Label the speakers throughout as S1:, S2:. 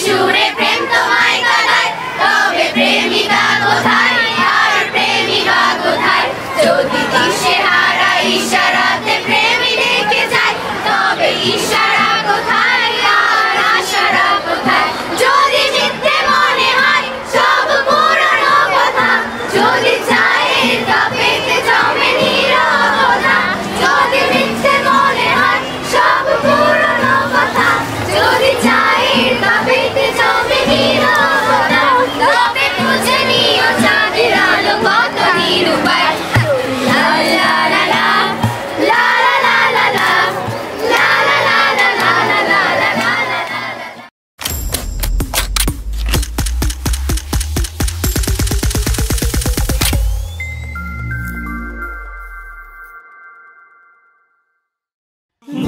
S1: সুরে প্রেম তোমায় কাঁদায়, তবে প্রেমিকা কোথায় আর প্রেমিকা কোথায়? যদি দিশেহারা ইশারাতে প্রেমী ডেকে যায়, তবে ইশারা কোথায় আর আশারা কোথায়? যদি মিথ্যে মনে হয় সব পুরানো কথা, যদি চায়ের কাপেতে জমে নীরবতা, যদি মিথ্যে মনে হয় সব পুরানো কথা, যদি চায়ের কাপেতে জমে নীরবতা, তবে বুঝে নিও চাঁদের আলো কত নিরূপায়। লা লা লা লা, লা লা লা লা, লা লা লা লা লা লা লা লা লা লা লা।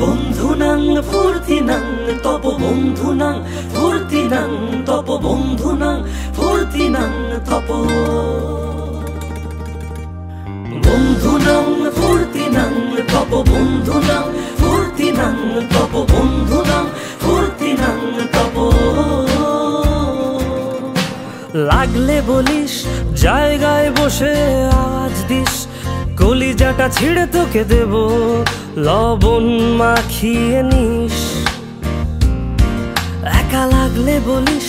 S2: বন্ধুনাং ফুর্তিনাং তপ বন্ধুনাং ফুর্তিনাং তপ বন্ধুনাং ফুর্তিনাং তপ বন্ধুনাং ফুর্তিনাং তপ বন্ধুনাং ফুর্তিনাং তপ বন্ধুনাং ফুর্তিনাং তপ। লাগলে বলিস জায়গায় বসে আওয়াজ দিস, কলিজাটা ছিঁড়ে তোকে দেব লবণ মাখিয়ে নিস। একা লাগলে বলিস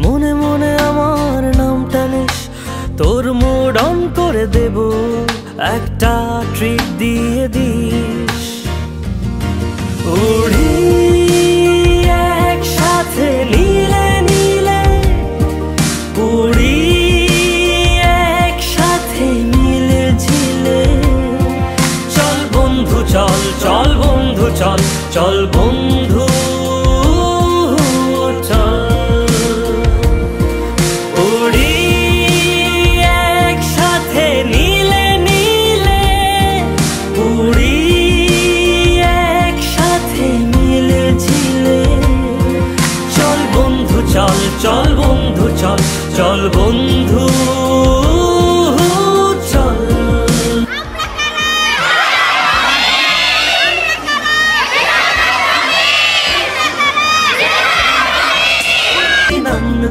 S2: মনে মনে আমার নামটা নিস, তোর মুড অন করে দেব একটা ট্রিট দিয়ে দিস। উড়ি একসাথে নীলে নীলে, উড়ি একসাথে মিলে ঝিলে, চল বন্ধু চল, চল বন্ধু চল, চল বন্ধু চল। উড়ি একসাথে নীলে নীলে, উড়ি একসাথে মিলে ঝিলে, চল বন্ধু চল, চল বন্ধু চল, চল বন্ধু চল।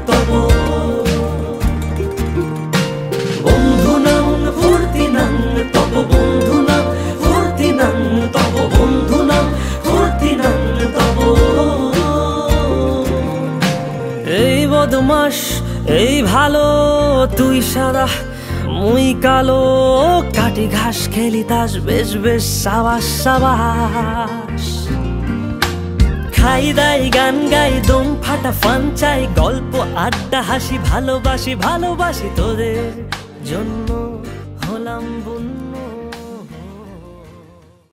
S2: তব বন্ধুনাং ফুর্তিনাং তব বন্ধুনাং ফুর্তিনাং তব বন্ধুনাং ফুর্তিনাং তব। এই বদমাস এই ভালো, তুই সাদা মুই কালো, কাটি ঘাস খেলি তাস বেশ বেশ সাবাস সাবাস। খাই দাই গান গাই দম ফাটা ফান চাই, গল্প আড্ডা হাসি ভালোবাসি ভালোবাসি তোদের জন্য।